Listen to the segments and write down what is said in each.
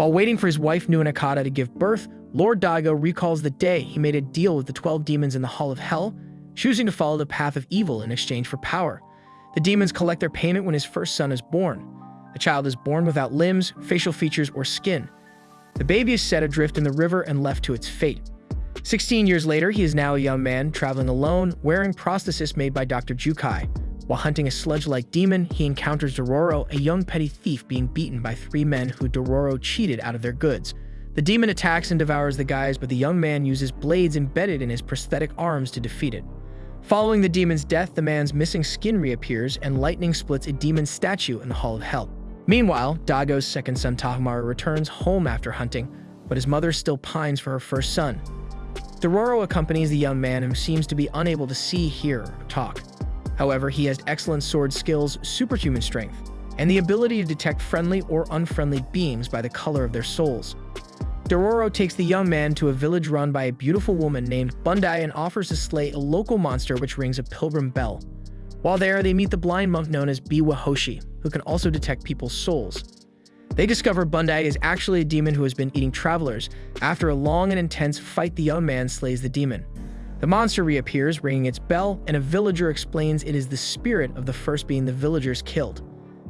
While waiting for his wife Nuanakata to give birth, Lord Daigo recalls the day he made a deal with the 12 demons in the Hall of Hell, choosing to follow the path of evil in exchange for power. The demons collect their payment when his first son is born. The child is born without limbs, facial features, or skin. The baby is set adrift in the river and left to its fate. 16 years later, he is now a young man, traveling alone, wearing prosthesis made by Dr. Jukai. While hunting a sludge-like demon, he encounters Dororo, a young petty thief being beaten by 3 men who Dororo cheated out of their goods. The demon attacks and devours the guys, but the young man uses blades embedded in his prosthetic arms to defeat it. Following the demon's death, the man's missing skin reappears, and lightning splits a demon statue in the Hall of Hell. Meanwhile, Daigo's second son Takamaru returns home after hunting, but his mother still pines for her first son. Dororo accompanies the young man, who seems to be unable to see, hear, or talk. However, he has excellent sword skills, superhuman strength, and the ability to detect friendly or unfriendly beings by the color of their souls. Dororo takes the young man to a village run by a beautiful woman named Bundai and offers to slay a local monster which rings a pilgrim bell. While there, they meet the blind monk known as Biwa Hoshi, who can also detect people's souls. They discover Bundai is actually a demon who has been eating travelers. After a long and intense fight, the young man slays the demon. The monster reappears, ringing its bell, and a villager explains it is the spirit of the first being the villagers killed.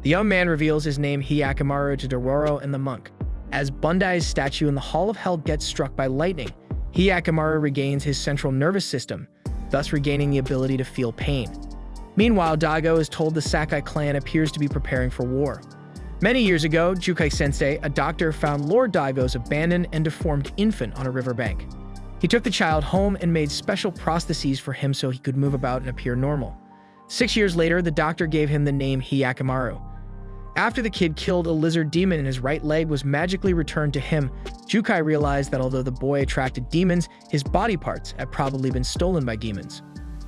The young man reveals his name Hyakumaru to Dororo and the monk. As Bundai's statue in the Hall of Hell gets struck by lightning, Hyakumaru regains his central nervous system, thus regaining the ability to feel pain. Meanwhile, Daigo is told the Sakai clan appears to be preparing for war. Many years ago, Jukai-sensei, a doctor, found Lord Daigo's abandoned and deformed infant on a riverbank. He took the child home and made special prostheses for him so he could move about and appear normal. 6 years later, the doctor gave him the name Hyakumaru. After the kid killed a lizard demon and his right leg was magically returned to him, Jukai realized that although the boy attracted demons, his body parts had probably been stolen by demons.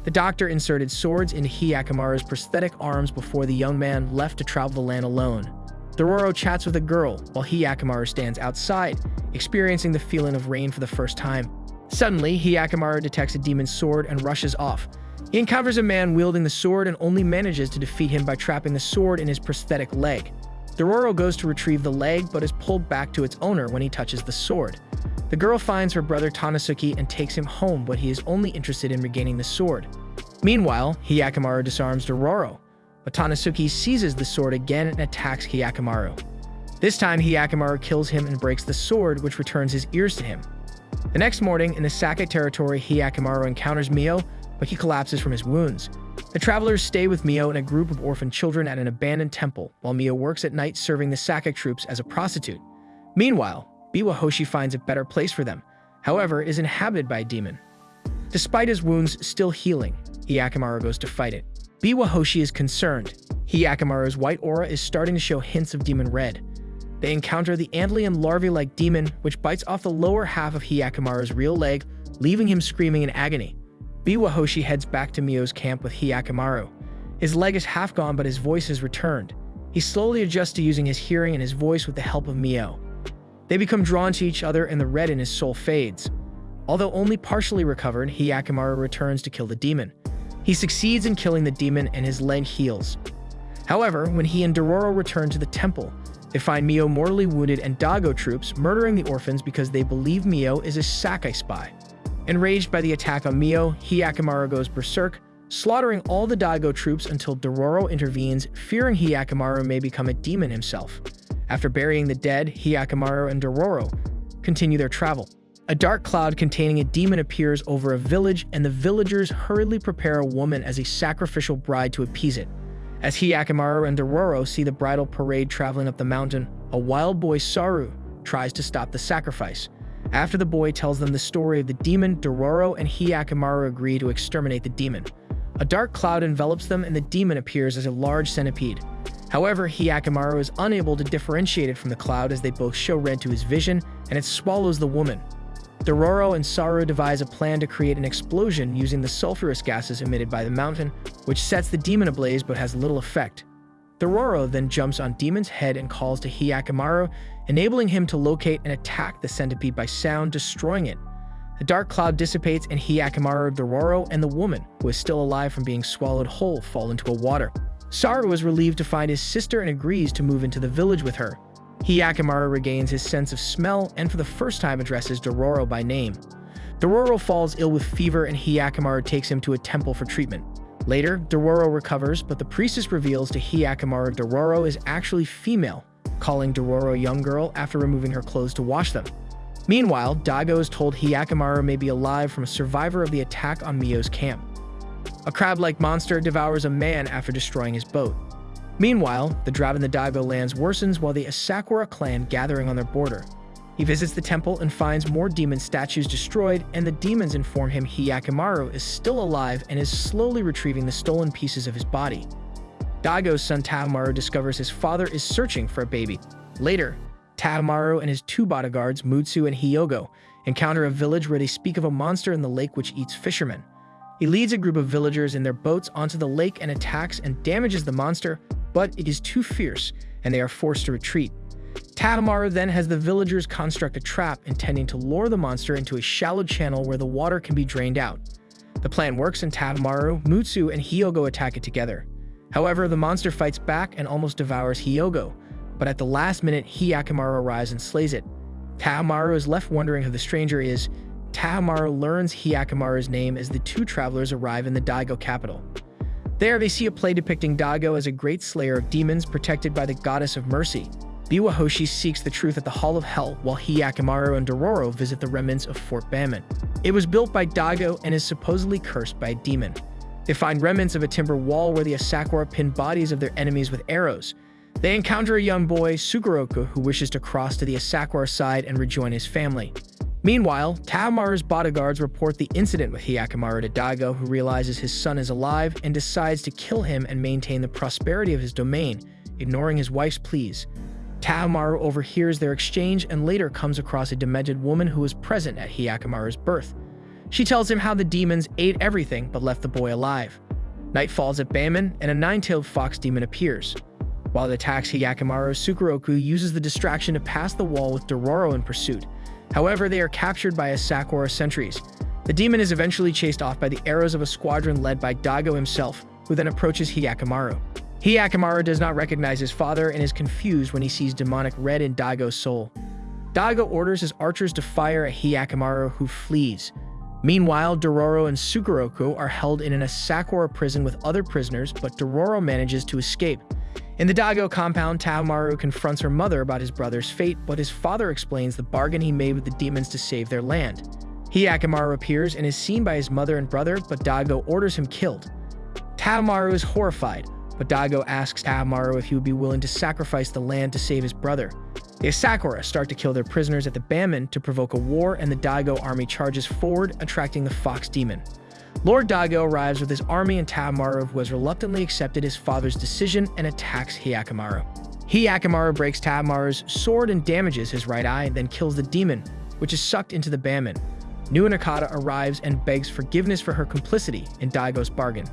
The doctor inserted swords into Hyakumaru's prosthetic arms before the young man left to travel the land alone. Dororo chats with a girl, while Hyakumaru stands outside, experiencing the feeling of rain for the first time. Suddenly, Hyakumaru detects a demon's sword and rushes off. He encounters a man wielding the sword and only manages to defeat him by trapping the sword in his prosthetic leg. Dororo goes to retrieve the leg but is pulled back to its owner when he touches the sword. The girl finds her brother Tanasuke and takes him home, but he is only interested in regaining the sword. Meanwhile, Hyakumaru disarms Dororo, but Tanasuke seizes the sword again and attacks Hyakumaru. This time, Hyakumaru kills him and breaks the sword, which returns his ears to him. The next morning, in the Sakai territory, Hyakumaru encounters Mio, but he collapses from his wounds. The travelers stay with Mio and a group of orphan children at an abandoned temple, while Mio works at night serving the Sakai troops as a prostitute. Meanwhile, Biwa Hoshi finds a better place for them, however, is inhabited by a demon. Despite his wounds still healing, Hyakumaru goes to fight it. Biwa Hoshi is concerned. Hyakumaru's white aura is starting to show hints of demon red. They encounter the antlion larvae-like demon, which bites off the lower half of Hyakumaru's real leg, leaving him screaming in agony. Biwa Hoshi heads back to Mio's camp with Hyakumaru. His leg is half gone, but his voice has returned. He slowly adjusts to using his hearing and his voice with the help of Mio. They become drawn to each other and the red in his soul fades. Although only partially recovered, Hyakumaru returns to kill the demon. He succeeds in killing the demon and his leg heals. However, when he and Dororo return to the temple, they find Mio mortally wounded and Daigo troops murdering the orphans because they believe Mio is a Sakai spy. Enraged by the attack on Mio, Hyakumaru goes berserk, slaughtering all the Daigo troops until Dororo intervenes, fearing Hyakumaru may become a demon himself. After burying the dead, Hyakumaru and Dororo continue their travel. A dark cloud containing a demon appears over a village, and the villagers hurriedly prepare a woman as a sacrificial bride to appease it. As Hyakumaru and Dororo see the bridal parade traveling up the mountain, a wild boy, Saru, tries to stop the sacrifice. After the boy tells them the story of the demon, Dororo and Hyakumaru agree to exterminate the demon. A dark cloud envelops them and the demon appears as a large centipede. However, Hyakumaru is unable to differentiate it from the cloud as they both show red to his vision, and it swallows the woman. Dororo and Saru devise a plan to create an explosion using the sulfurous gases emitted by the mountain, which sets the demon ablaze but has little effect. Dororo then jumps on Demon's head and calls to Hyakumaru, enabling him to locate and attack the centipede by sound, destroying it. The dark cloud dissipates and Hyakumaru, Dororo, and the woman, who is still alive from being swallowed whole, fall into a water. Saru is relieved to find his sister and agrees to move into the village with her. Hyakimaru regains his sense of smell and for the first time addresses Dororo by name. Dororo falls ill with fever and Hyakimaru takes him to a temple for treatment. Later, Dororo recovers, but the priestess reveals to Hyakimaru Dororo is actually female, calling Dororo a young girl after removing her clothes to wash them. Meanwhile, Daigo is told Hyakimaru may be alive from a survivor of the attack on Mio's camp. A crab-like monster devours a man after destroying his boat. Meanwhile, the drought in the Daigo lands worsens while the Asakura clan gathering on their border. He visits the temple and finds more demon statues destroyed, and the demons inform him Hyakimaru is still alive and is slowly retrieving the stolen pieces of his body. Daigo's son Tahomaru discovers his father is searching for a baby. Later, Tahomaru and his two bodyguards, Mutsu and Hyogo, encounter a village where they speak of a monster in the lake which eats fishermen. He leads a group of villagers in their boats onto the lake and attacks and damages the monster, but it is too fierce, and they are forced to retreat. Tahomaru then has the villagers construct a trap intending to lure the monster into a shallow channel where the water can be drained out. The plan works and Tahomaru, Mutsu, and Hyogo attack it together. However, the monster fights back and almost devours Hyogo, but at the last minute, Hyakimaru arrives and slays it. Tahomaru is left wondering who the stranger is. Tahomaru learns Hyakimaru's name as the two travelers arrive in the Daigo capital. There, they see a play depicting Daigo as a great slayer of demons protected by the goddess of mercy. Biwahoshi seeks the truth at the Hall of Hell, while Hyakimaru and Dororo visit the remnants of Fort Bamon. It was built by Daigo and is supposedly cursed by a demon. They find remnants of a timber wall where the Asakura pin bodies of their enemies with arrows. They encounter a young boy, Sukuroku, who wishes to cross to the Asakura side and rejoin his family. Meanwhile, Tahomaru's bodyguards report the incident with Hyakimaru to Daigo, who realizes his son is alive and decides to kill him and maintain the prosperity of his domain, ignoring his wife's pleas. Tahomaru overhears their exchange and later comes across a demented woman who was present at Hyakimaru's birth. She tells him how the demons ate everything but left the boy alive. Night falls at Bamon, and a nine-tailed fox demon appears. While it attacks Hyakimaru, Sukuroku uses the distraction to pass the wall with Dororo in pursuit. However, they are captured by Asakura sentries. The demon is eventually chased off by the arrows of a squadron led by Daigo himself, who then approaches Hyakimaru. Hyakimaru does not recognize his father and is confused when he sees demonic red in Daigo's soul. Daigo orders his archers to fire at Hyakimaru, who flees. Meanwhile, Dororo and Sukuroku are held in an Asakura prison with other prisoners, but Dororo manages to escape. In the Daigo compound, Tahomaru confronts her mother about his brother's fate, but his father explains the bargain he made with the demons to save their land. Hyakimaru appears and is seen by his mother and brother, but Daigo orders him killed. Tahomaru is horrified, but Daigo asks Tahomaru if he would be willing to sacrifice the land to save his brother. The Asakura start to kill their prisoners at the Bamon to provoke a war, and the Daigo army charges forward, attracting the fox demon. Lord Daigo arrives with his army and Tahomaru, who has reluctantly accepted his father's decision, and attacks Hyakimaru. Hyakimaru breaks Tahomaru's sword and damages his right eye, then kills the demon, which is sucked into the Bamon. Nuanakata arrives and begs forgiveness for her complicity in Daigo's bargain.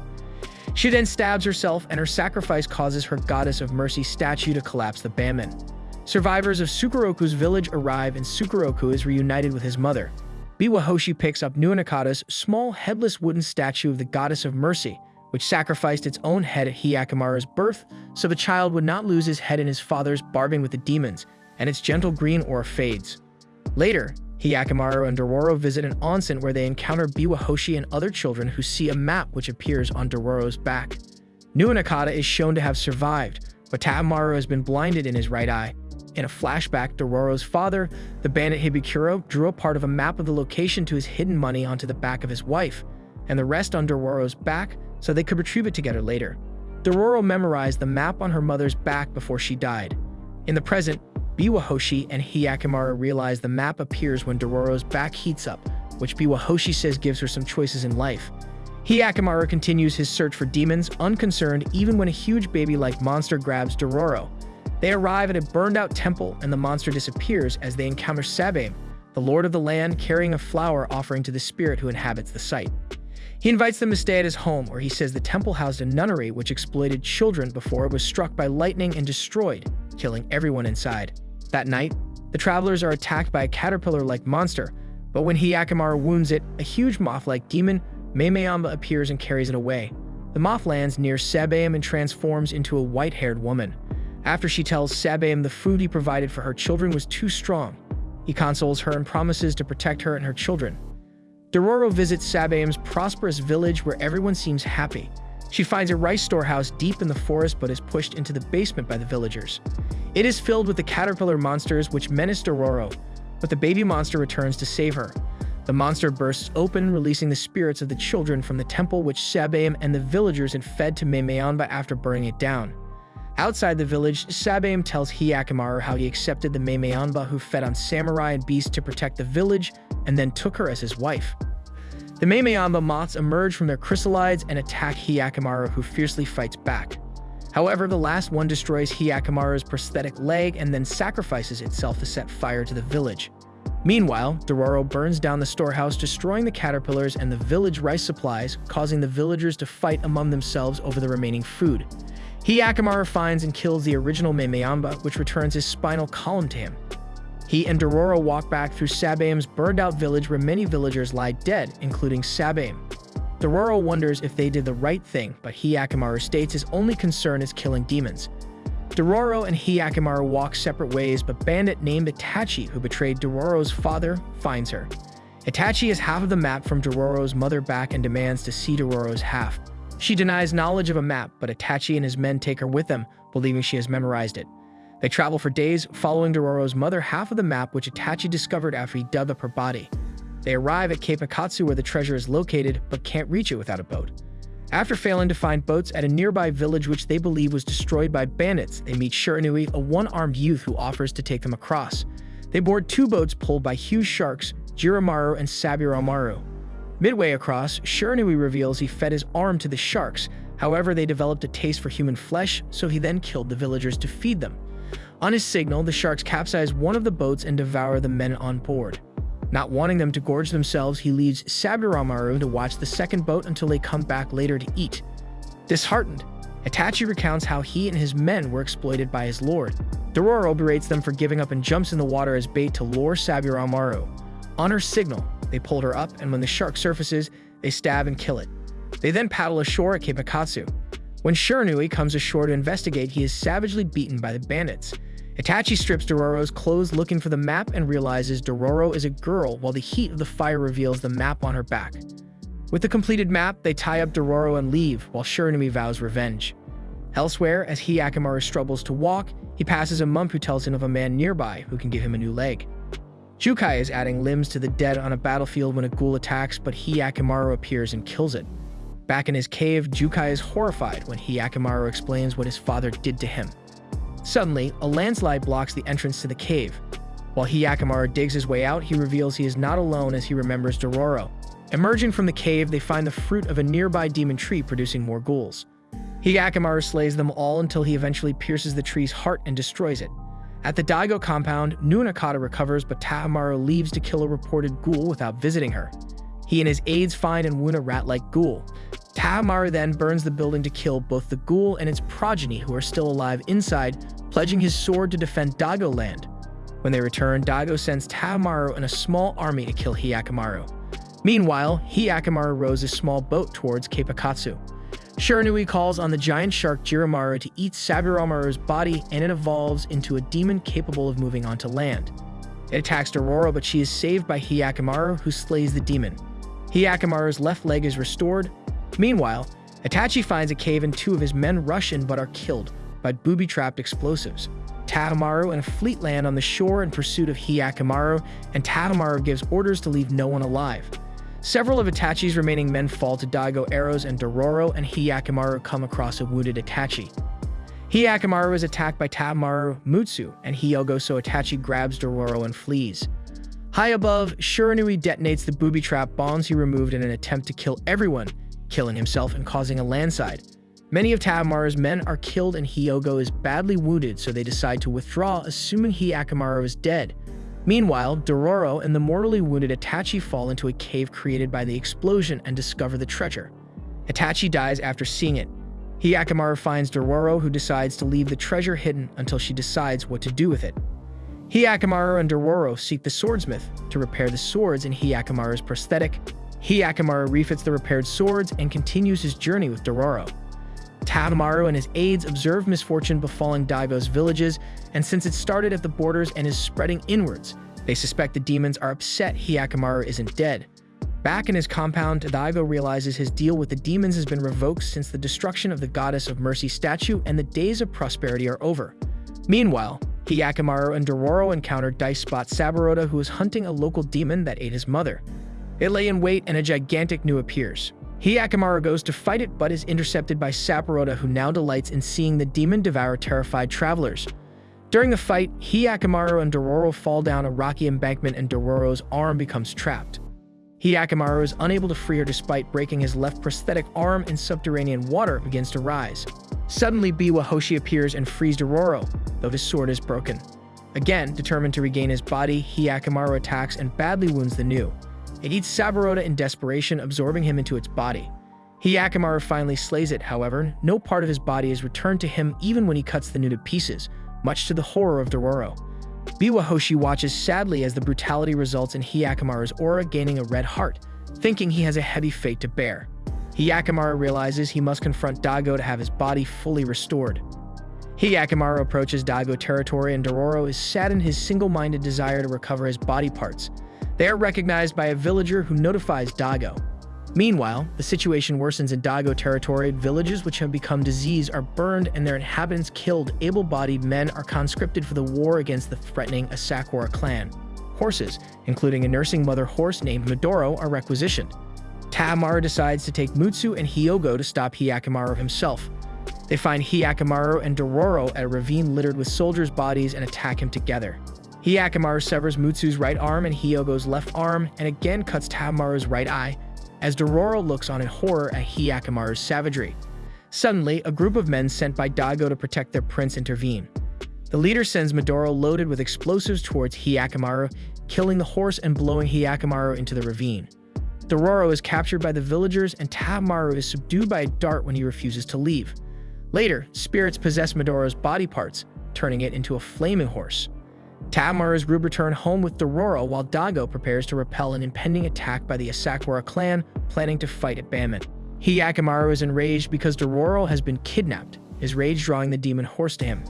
She then stabs herself, and her sacrifice causes her goddess of mercy statue to collapse the Bamon. Survivors of Sukuroku's village arrive, and Sukuroku is reunited with his mother. Biwahoshi picks up Nuanakata's small, headless wooden statue of the goddess of mercy, which sacrificed its own head at Hyakimaru's birth, so the child would not lose his head in his father's bargain with the demons, and its gentle green aura fades. Later, Hyakimaru and Dororo visit an onsen where they encounter Biwahoshi and other children who see a map which appears on Dororo's back. Nuanakata is shown to have survived, but Tahomaru has been blinded in his right eye. In a flashback, Dororo's father, the bandit Hibikuro, drew a part of a map of the location to his hidden money onto the back of his wife, and the rest on Dororo's back so they could retrieve it together later. Dororo memorized the map on her mother's back before she died. In the present, Biwahoshi and Hyakimaru realize the map appears when Dororo's back heats up, which Biwahoshi says gives her some choices in life. Hyakimaru continues his search for demons, unconcerned even when a huge baby-like monster grabs Dororo. They arrive at a burned-out temple, and the monster disappears as they encounter Sabame, the lord of the land, carrying a flower offering to the spirit who inhabits the site. He invites them to stay at his home, where he says the temple housed a nunnery which exploited children before it was struck by lightning and destroyed, killing everyone inside. That night, the travelers are attacked by a caterpillar-like monster, but when Hyakimaru wounds it, a huge moth-like demon, Memeamba, appears and carries it away. The moth lands near Sabame and transforms into a white-haired woman. After she tells Sabaim the food he provided for her children was too strong, he consoles her and promises to protect her and her children. Dororo visits Sabaim's prosperous village where everyone seems happy. She finds a rice storehouse deep in the forest but is pushed into the basement by the villagers. It is filled with the caterpillar monsters which menace Dororo, but the baby monster returns to save her. The monster bursts open, releasing the spirits of the children from the temple which Sabaim and the villagers had fed to Meimeyanba after burning it down. Outside the village, Sabaim tells Hyakkimaru how he accepted the Meimeyanba who fed on samurai and beasts to protect the village and then took her as his wife. The Meimeyanba moths emerge from their chrysalides and attack Hyakkimaru, who fiercely fights back. However, the last one destroys Hyakkimaru's prosthetic leg and then sacrifices itself to set fire to the village. Meanwhile, Dororo burns down the storehouse, destroying the caterpillars and the village rice supplies, causing the villagers to fight among themselves over the remaining food. Hyakkimaru finds and kills the original Meimeyanba, which returns his spinal column to him. He and Dororo walk back through Sabaim's burned-out village where many villagers lie dead, including Sabaim. Dororo wonders if they did the right thing, but Hyakkimaru states his only concern is killing demons. Dororo and Hyakkimaru walk separate ways, but bandit named Itachi, who betrayed Dororo's father, finds her. Itachi has half of the map from Dororo's mother back and demands to see Dororo's half. She denies knowledge of a map, but Itachi and his men take her with them, believing she has memorized it. They travel for days, following Dororo's mother half of the map which Itachi discovered after he dug up her body. They arrive at Cape Akatsu where the treasure is located, but can't reach it without a boat. After failing to find boats at a nearby village which they believe was destroyed by bandits, they meet Shiranui, a one-armed youth who offers to take them across. They board two boats pulled by huge sharks, Jiramaru and Saburamaru. Midway across, Shiranui reveals he fed his arm to the sharks. However, they developed a taste for human flesh, so he then killed the villagers to feed them. On his signal, the sharks capsize one of the boats and devour the men on board. Not wanting them to gorge themselves, he leaves Saburamaru to watch the second boat until they come back later to eat. Disheartened, Itachi recounts how he and his men were exploited by his lord. Dororo berates them for giving up and jumps in the water as bait to lure Saburamaru. On her signal, they pulled her up, and when the shark surfaces, they stab and kill it. They then paddle ashore at Cape Akatsu. When Shiranui comes ashore to investigate, he is savagely beaten by the bandits. Itachi strips Dororo's clothes looking for the map and realizes Dororo is a girl, while the heat of the fire reveals the map on her back. With the completed map, they tie up Dororo and leave, while Shiranui vows revenge. Elsewhere, as Hyakkimaru struggles to walk, he passes a monk who tells him of a man nearby who can give him a new leg. Jukai is adding limbs to the dead on a battlefield when a ghoul attacks, but Hyakkimaru appears and kills it. Back in his cave, Jukai is horrified when Hyakkimaru explains what his father did to him. Suddenly, a landslide blocks the entrance to the cave. While Hyakkimaru digs his way out, he reveals he is not alone as he remembers Dororo. Emerging from the cave, they find the fruit of a nearby demon tree producing more ghouls. Hyakkimaru slays them all until he eventually pierces the tree's heart and destroys it. At the Daigo compound, Nuanakata recovers, but Tahamaru leaves to kill a reported ghoul without visiting her. He and his aides find and wound a rat-like ghoul. Tahamaru then burns the building to kill both the ghoul and its progeny who are still alive inside, pledging his sword to defend Daigo land. When they return, Daigo sends Tahamaru and a small army to kill Hyakkimaru. Meanwhile, Hyakkimaru rows a small boat towards Cape Akatsu. Shiranui calls on the giant shark Jiramaru to eat Saburamaru's body, and it evolves into a demon capable of moving onto land. It attacks Dororo, but she is saved by Hyakkimaru, who slays the demon. Hyakkimaru's left leg is restored. Meanwhile, Itachi finds a cave and two of his men rush in but are killed by booby-trapped explosives. Tahamaru and a fleet land on the shore in pursuit of Hyakkimaru, and Tahamaru gives orders to leave no one alive. Several of Itachi's remaining men fall to Daigo arrows, and Dororo and Hyakkimaru come across a wounded Itachi. Hyakkimaru is attacked by Tahamaru, Mutsu, and Hyogo, so Itachi grabs Dororo and flees. High above, Shiranui detonates the booby-trap bombs he removed in an attempt to kill everyone, killing himself and causing a landslide. Many of Tahamaru's men are killed and Hyogo is badly wounded, so they decide to withdraw, assuming Hyakkimaru is dead. Meanwhile, Dororo and the mortally wounded Itachi fall into a cave created by the explosion and discover the treasure. Itachi dies after seeing it. Hyakkimaru finds Dororo, who decides to leave the treasure hidden until she decides what to do with it. Hyakkimaru and Dororo seek the swordsmith to repair the swords in Hyakkimaru's prosthetic. Hyakkimaru refits the repaired swords and continues his journey with Dororo. Tamaru and his aides observe misfortune befalling Daigo's villages, and since it started at the borders and is spreading inwards, they suspect the demons are upset Hyakumaru isn't dead. Back in his compound, Daigo realizes his deal with the demons has been revoked since the destruction of the Goddess of Mercy statue, and the days of prosperity are over. Meanwhile, Hyakumaru and Dororo encounter Dice Spot Saburota, who is hunting a local demon that ate his mother. They lay in wait and a gigantic Nu appears. Hyakumaru goes to fight it but is intercepted by Saburota, who now delights in seeing the demon devour terrified travelers. During the fight, Hyakumaru and Dororo fall down a rocky embankment and Dororo's arm becomes trapped. Hyakumaru is unable to free her despite breaking his left prosthetic arm, and subterranean water begins to rise. Suddenly, Biwa Hoshi appears and frees Dororo, though his sword is broken. Again, determined to regain his body, Hyakumaru attacks and badly wounds the Nu. It eats Saburota in desperation, absorbing him into its body. Hyakumaru finally slays it, however, no part of his body is returned to him even when he cuts the Nu to pieces, much to the horror of Dororo. Biwa Hoshi watches sadly as the brutality results in Hyakumaru's aura gaining a red heart, thinking he has a heavy fate to bear. Hyakumaru realizes he must confront Daigo to have his body fully restored. Hyakumaru approaches Daigo territory and Dororo is saddened his single-minded desire to recover his body parts. They are recognized by a villager who notifies Daigo. Meanwhile, the situation worsens in Daigo territory. Villages which have become diseased are burned and their inhabitants killed. Able-bodied men are conscripted for the war against the threatening Asakura clan. Horses, including a nursing mother horse named Midoro, are requisitioned. Tamaru decides to take Mutsu and Hyogo to stop Hyakumaru himself. They find Hyakumaru and Dororo at a ravine littered with soldiers' bodies and attack him together. Hyakumaru severs Mutsu's right arm and Hyogo's left arm, and again cuts Tamaru's right eye, as Dororo looks on in horror at Hyakumaru's savagery. Suddenly, a group of men sent by Daigo to protect their prince intervene. The leader sends Midoro loaded with explosives towards Hyakumaru, killing the horse and blowing Hyakumaru into the ravine. Dororo is captured by the villagers and Tamaru is subdued by a dart when he refuses to leave. Later, spirits possess Midoro's body parts, turning it into a flaming horse. Tamaru's group return home with Dororo while Daigo prepares to repel an impending attack by the Asakura clan, planning to fight at Banman. Hyakumaru is enraged because Dororo has been kidnapped, his rage drawing the demon horse to him.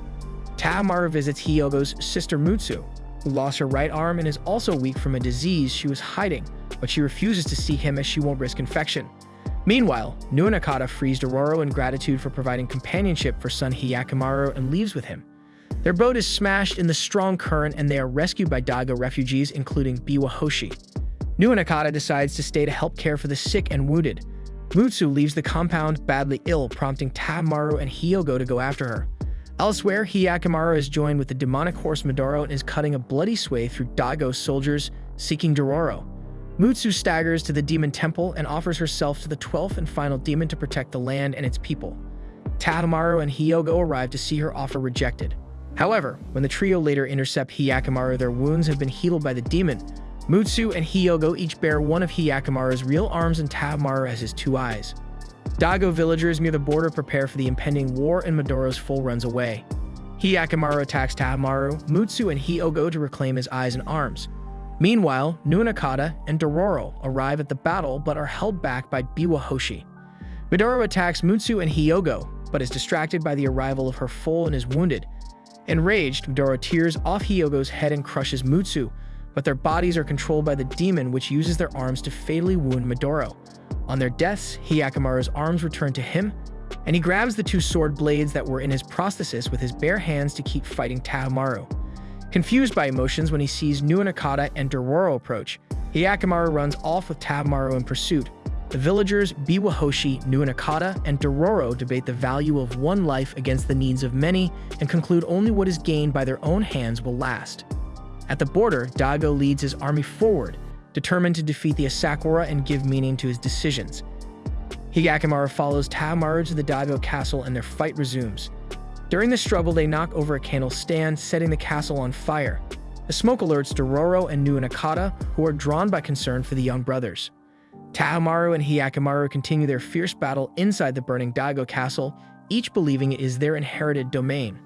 Tamaru visits Hyogo's sister Mutsu, who lost her right arm and is also weak from a disease she was hiding, but she refuses to see him as she won't risk infection. Meanwhile, Nuanakata frees Dororo in gratitude for providing companionship for son Hyakumaru and leaves with him. Their boat is smashed in the strong current and they are rescued by Daigo refugees, including Biwa Hoshi. Nuanakata decides to stay to help care for the sick and wounded. Mutsu leaves the compound badly ill, prompting Tamaru and Hyogo to go after her. Elsewhere, Hyakumaru is joined with the demonic horse Midoro and is cutting a bloody sway through Daigo's soldiers, seeking Dororo. Mutsu staggers to the demon temple and offers herself to the 12th and final demon to protect the land and its people. Tamaru and Hyogo arrive to see her offer rejected. However, when the trio later intercept Hyakumaru, their wounds have been healed by the demon. Mutsu and Hyogo each bear one of Hyakumaru's real arms and Tamaru as his two eyes. Daigo villagers near the border prepare for the impending war and Midoro's foal runs away. Hyakumaru attacks Tamaru, Mutsu, and Hyogo to reclaim his eyes and arms. Meanwhile, Nuanakata and Dororo arrive at the battle but are held back by Biwa Hoshi. Midoro attacks Mutsu and Hyogo, but is distracted by the arrival of her foal and is wounded. Enraged, Midoro tears off Hyogo's head and crushes Mutsu, but their bodies are controlled by the demon, which uses their arms to fatally wound Midoro. On their deaths, Hyakumaru's arms return to him, and he grabs the two sword blades that were in his prosthesis with his bare hands to keep fighting Tamaru. Confused by emotions when he sees Nuanakata and Dororo approach, Hyakumaru runs off with Tamaru in pursuit. The villagers Biwa Hoshi, Nuanakata, and Dororo debate the value of one life against the needs of many and conclude only what is gained by their own hands will last. At the border, Daigo leads his army forward, determined to defeat the Asakura and give meaning to his decisions. Hyakumaru follows Tamaru to the Daigo castle and their fight resumes. During the struggle, they knock over a candle stand, setting the castle on fire. The smoke alerts Dororo and Nuanakata, who are drawn by concern for the young brothers. Tamaru and Hyakumaru continue their fierce battle inside the burning Daigo castle, each believing it is their inherited domain.